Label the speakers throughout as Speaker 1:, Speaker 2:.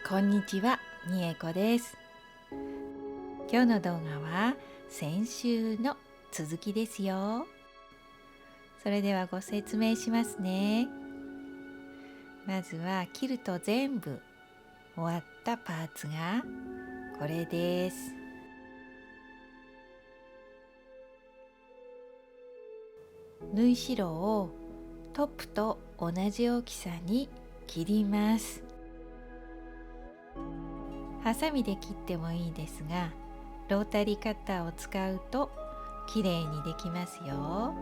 Speaker 1: こんにちは、みえこです。今日の動画は先週の続きですよ。それではご説明しますね。まずはキルト全部終わったパーツがこれです。縫い代をトップと同じ大きさに切ります。ハサミで切ってもいいですが、ロータリーカッターを使うときれいにできますよ。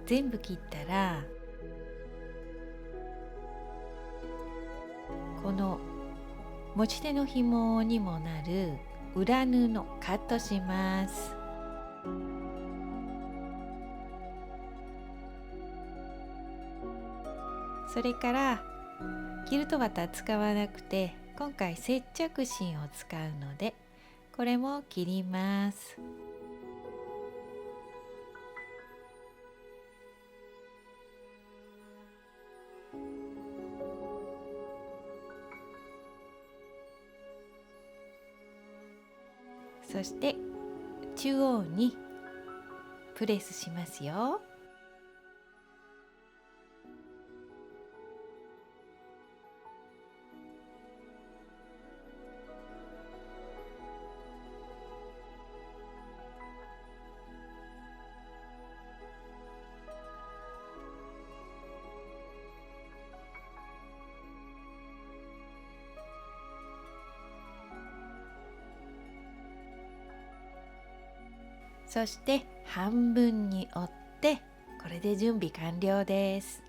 Speaker 1: 全部切ったら、この持ち手の紐にもなる裏布カットします。それからキルト綿使わなくて、今回接着芯を使うのでこれも切ります。そして中央にプレスしますよ。そして半分に折って、これで準備完了です。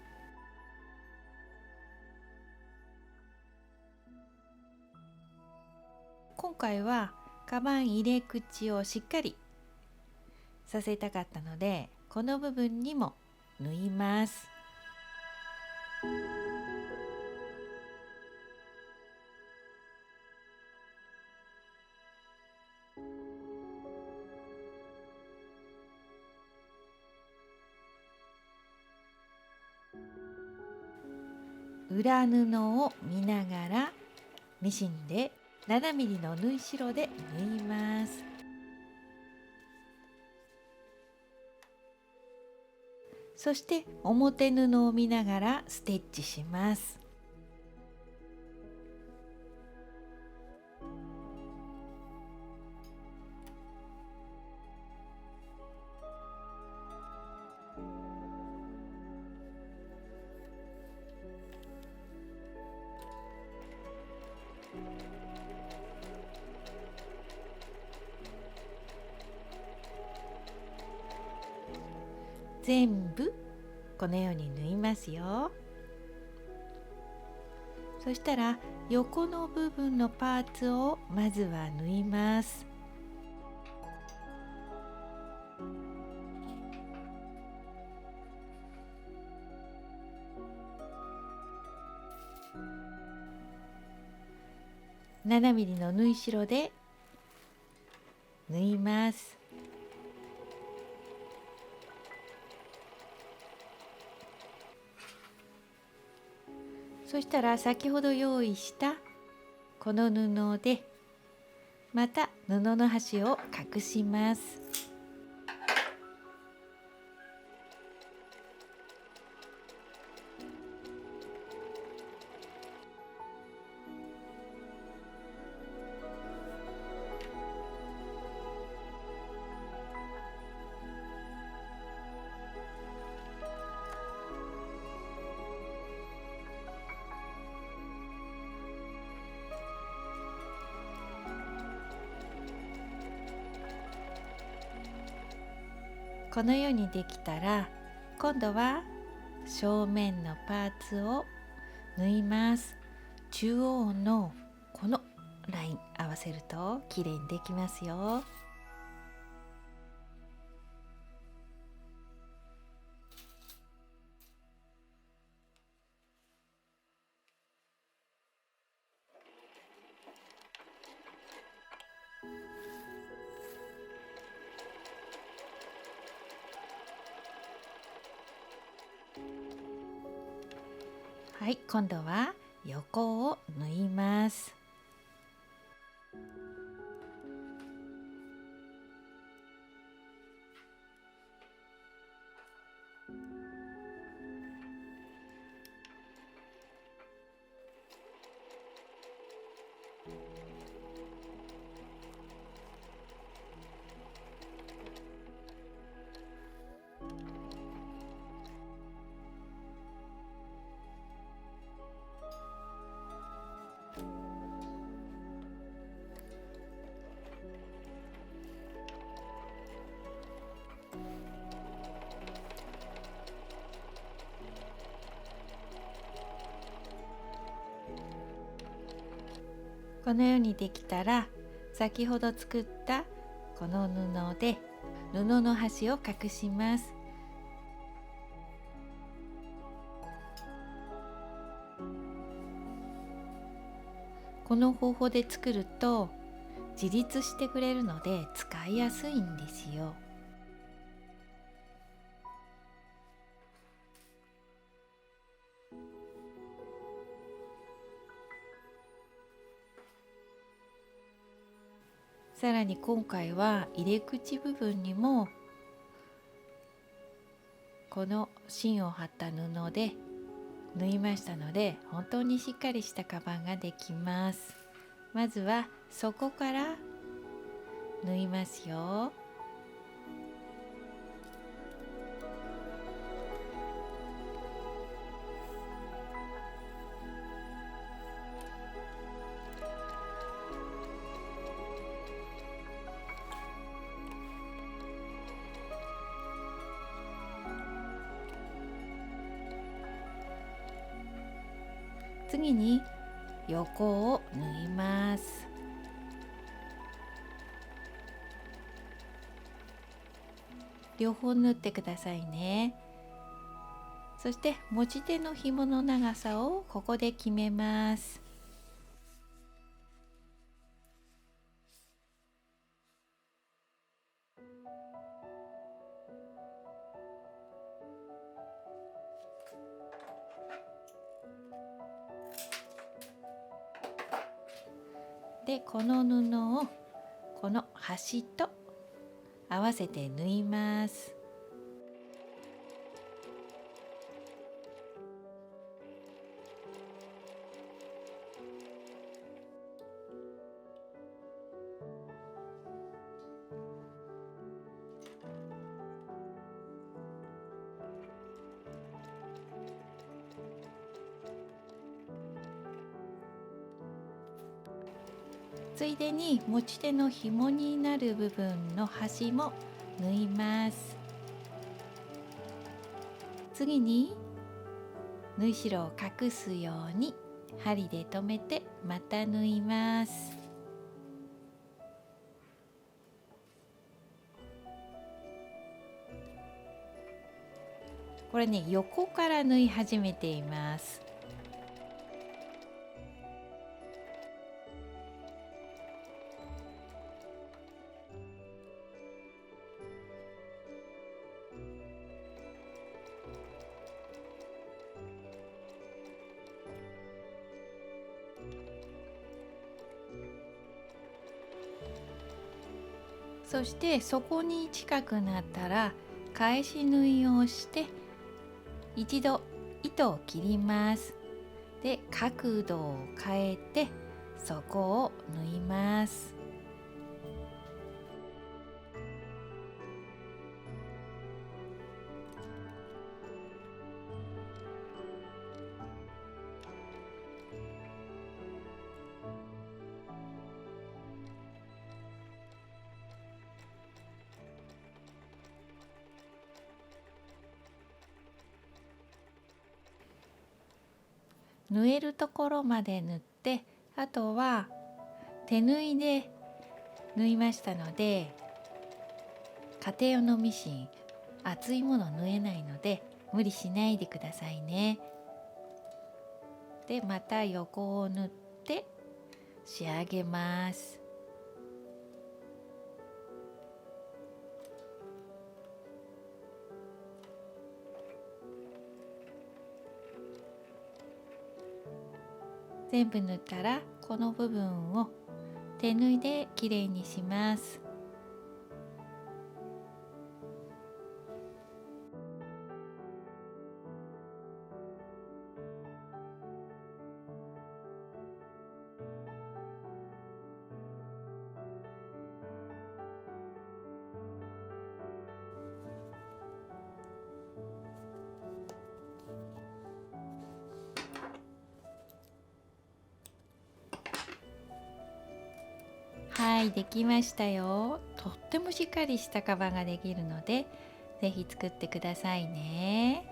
Speaker 1: 今回はカバン入れ口をしっかりさせたかったので、この部分にも縫います。裏布を見ながらミシンで 7mm の縫い代で縫います。そして表布を見ながらステッチします。全部このように縫いますよ。そしたら横の部分のパーツをまずは縫います。7mm の縫い代で縫います。そしたら先ほど用意したこの布でまた布の端を隠します。このようにできたら、今度は正面のパーツを縫います。中央のこのライン合わせるときれいにできますよ。はい、今度は横を縫います。このようにできたら、先ほど作ったこの布で布の端を隠します。この方法で作ると自立してくれるので使いやすいんですよ。さらに今回は入れ口部分にもこの芯を貼った布で縫いましたので、本当にしっかりしたカバンができます。まずは底から縫いますよ。次に横を縫います。両方縫ってくださいね。そして持ち手の紐の長さをここで決めます。で、この布をこの端と合わせて縫います。ついでに持ち手の紐になる部分の端も縫います。次に縫い代を隠すように針で留めてまた縫います。これね、横から縫い始めています。そして底に近くなったら返し縫いをして一度糸を切ります。で、角度を変えて底を縫います。縫えるところまで縫って、あとは手縫いで縫いましたので、家庭用のミシン厚いもの縫えないので無理しないでくださいね。で、また横を縫って仕上げます。全部塗ったらこの部分を手縫いできれいにします。はい、できましたよ。とってもしっかりしたカバンができるので、ぜひ作ってくださいね。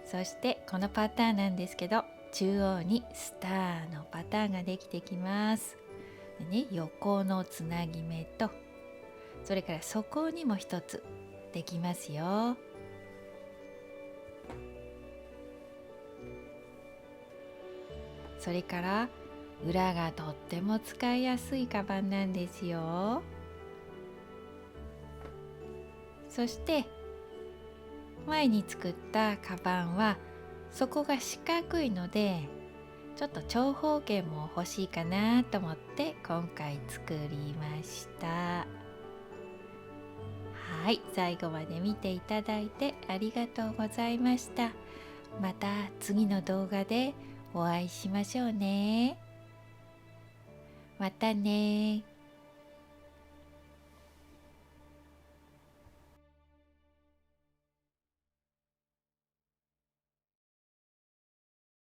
Speaker 1: そしてこのパターンなんですけど、中央にスターのパターンができてきます。でね、横のつなぎ目と、それから底にも一つできますよ。それから裏がとっても使いやすいカバンなんですよ。そして前に作ったカバンは底が四角いので、ちょっと長方形も欲しいかなと思って今回作りました。はい、最後まで見ていただいてありがとうございました。また次の動画でお会いしましょうね。またね。